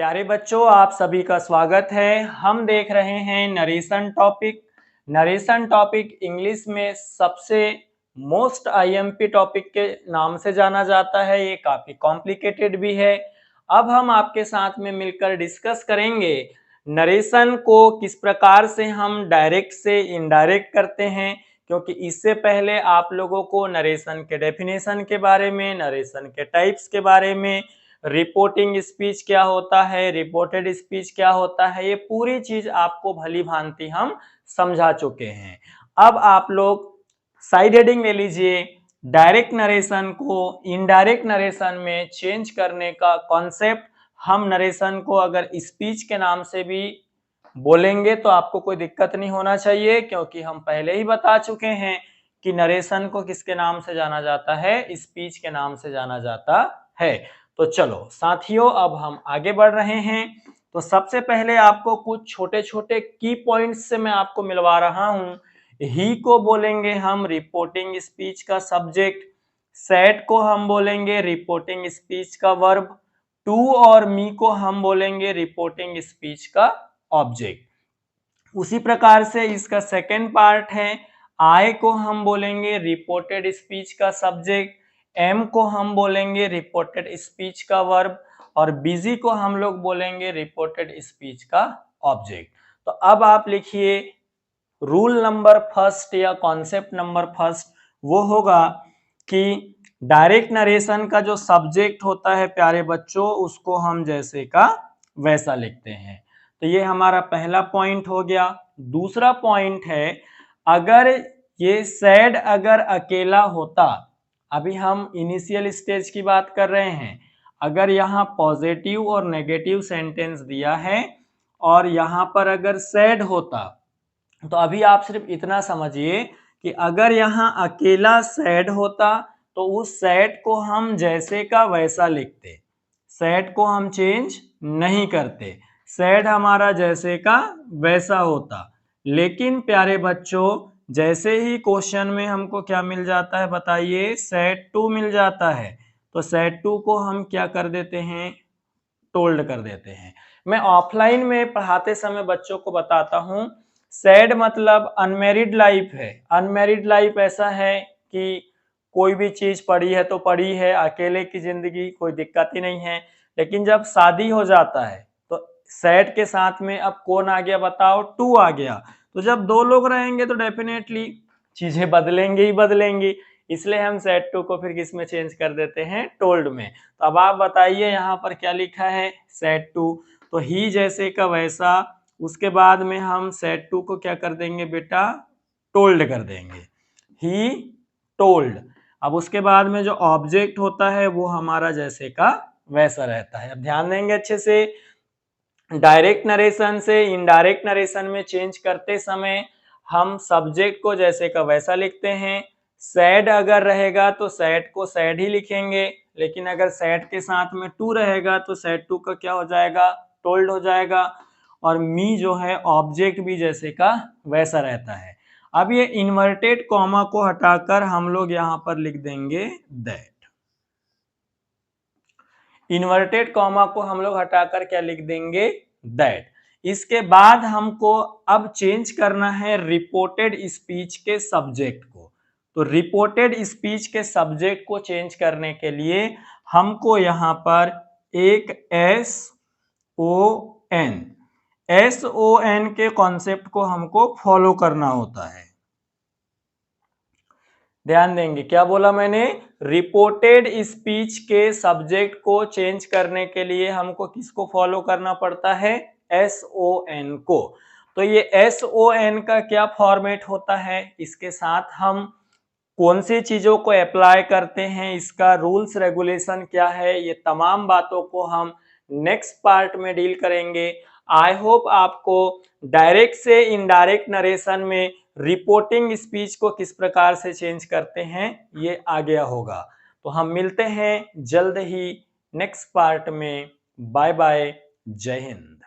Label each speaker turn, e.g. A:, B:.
A: प्यारे बच्चों, आप सभी का स्वागत है। हम देख रहे हैं narration topic. Narration topic English में सबसे मोस्ट आईएमपी टॉपिक के नाम से जाना जाता है। ये काफी कॉम्प्लिकेटेड भी है। अब हम आपके साथ में मिलकर डिस्कस करेंगे नरेशन को किस प्रकार से हम डायरेक्ट से इनडायरेक्ट करते हैं, क्योंकि इससे पहले आप लोगों को नरेशन के डेफिनेशन के बारे में, नरेशन के टाइप्स के बारे में, रिपोर्टिंग स्पीच क्या होता है, रिपोर्टेड स्पीच क्या होता है, ये पूरी चीज आपको भली भांति हम समझा चुके हैं। अब आप लोग साइड हेडिंग ले लीजिए। डायरेक्ट नरेशन को इनडायरेक्ट नरेशन में चेंज करने का कॉन्सेप्ट। हम नरेशन को अगर स्पीच के नाम से भी बोलेंगे तो आपको कोई दिक्कत नहीं होना चाहिए, क्योंकि हम पहले ही बता चुके हैं कि नरेशन को किसके नाम से जाना जाता है, स्पीच के नाम से जाना जाता है। तो चलो साथियों, अब हम आगे बढ़ रहे हैं। तो सबसे पहले आपको कुछ छोटे छोटे की पॉइंट्स से मैं आपको मिलवा रहा हूं। ही को बोलेंगे हम रिपोर्टिंग स्पीच का सब्जेक्ट, सेट को हम बोलेंगे रिपोर्टिंग स्पीच का वर्ब, टू और मी को हम बोलेंगे रिपोर्टिंग स्पीच का ऑब्जेक्ट। उसी प्रकार से इसका सेकेंड पार्ट है, आई को हम बोलेंगे रिपोर्टेड स्पीच का सब्जेक्ट, एम को हम बोलेंगे रिपोर्टेड स्पीच का वर्ब और बिजी को हम लोग बोलेंगे रिपोर्टेड स्पीच का ऑब्जेक्ट। तो अब आप लिखिए रूल नंबर फर्स्ट या कॉन्सेप्ट नंबर फर्स्ट, वो होगा कि डायरेक्ट नरेशन का जो सब्जेक्ट होता है प्यारे बच्चों, उसको हम जैसे का वैसा लिखते हैं। तो ये हमारा पहला पॉइंट हो गया। दूसरा पॉइंट है, अगर ये सैड अगर अकेला होता, अभी हम इनिशियल स्टेज की बात कर रहे हैं, अगर यहाँ पॉजिटिव और नेगेटिव सेंटेंस दिया है और यहाँ पर अगर सैड होता, तो अभी आप सिर्फ इतना समझिए कि अगर यहाँ अकेला सैड होता तो उस सैड को हम जैसे का वैसा लिखते, सैड को हम चेंज नहीं करते, सैड हमारा जैसे का वैसा होता। लेकिन प्यारे बच्चों, जैसे ही क्वेश्चन में हमको क्या मिल जाता है बताइए, सैड टू मिल जाता है, तो सैड टू को हम क्या कर देते हैं, टोल्ड कर देते हैं। मैं ऑफलाइन में पढ़ाते समय बच्चों को बताता हूं, सैड मतलब अनमेरिड लाइफ है। अनमेरिड लाइफ ऐसा है कि कोई भी चीज पड़ी है तो पड़ी है, अकेले की जिंदगी, कोई दिक्कत ही नहीं है। लेकिन जब शादी हो जाता है तो सैड के साथ में अब कौन आ गया बताओ, टू आ गया। तो जब दो लोग रहेंगे तो डेफिनेटली चीजें बदलेंगी ही बदलेंगी, इसलिए हम सैड टू को फिर किस में चेंज कर देते हैं, टोल्ड में। तो अब आप बताइए यहाँ पर क्या लिखा है, सैड टू, तो ही जैसे का वैसा, उसके बाद में हम सैड टू को क्या कर देंगे बेटा, टोल्ड कर देंगे, ही टोल्ड। अब उसके बाद में जो ऑब्जेक्ट होता है वो हमारा जैसे का वैसा रहता है। अब ध्यान देंगे अच्छे से, डायरेक्ट नरेशन से इनडायरेक्ट नरेशन में चेंज करते समय हम सब्जेक्ट को जैसे का वैसा लिखते हैं। सैड अगर रहेगा तो सैड को सैड ही लिखेंगे, लेकिन अगर सैड के साथ में टू रहेगा तो सैड टू का क्या हो जाएगा, टोल्ड हो जाएगा। और मी जो है ऑब्जेक्ट भी जैसे का वैसा रहता है। अब ये इन्वर्टेड कॉमा को हटाकर हम लोग यहां पर लिख देंगे दैट। इन्वर्टेड कॉमा को हम लोग हटाकर क्या लिख देंगे, दैट। इसके बाद हमको अब चेंज करना है रिपोर्टेड स्पीच के सब्जेक्ट को। तो रिपोर्टेड स्पीच के सब्जेक्ट को चेंज करने के लिए हमको यहां पर एक एस ओ एन के कॉन्सेप्ट को हमको फॉलो करना होता है। ध्यान देंगे, क्या बोला मैंने, रिपोर्टेड स्पीच के सब्जेक्ट को चेंज करने के लिए हमको किसको फॉलो करना पड़ता है, SON को। तो ये SON का क्या फॉर्मेट होता है, इसके साथ हम कौन सी चीजों को अप्लाई करते हैं, इसका रूल्स रेगुलेशन क्या है, ये तमाम बातों को हम नेक्स्ट पार्ट में डील करेंगे। आई होप आपको डायरेक्ट से इनडायरेक्ट नरेशन में रिपोर्टिंग स्पीच को किस प्रकार से चेंज करते हैं ये आ गया होगा। तो हम मिलते हैं जल्द ही नेक्स्ट पार्ट में। बाय बाय, जय हिंद।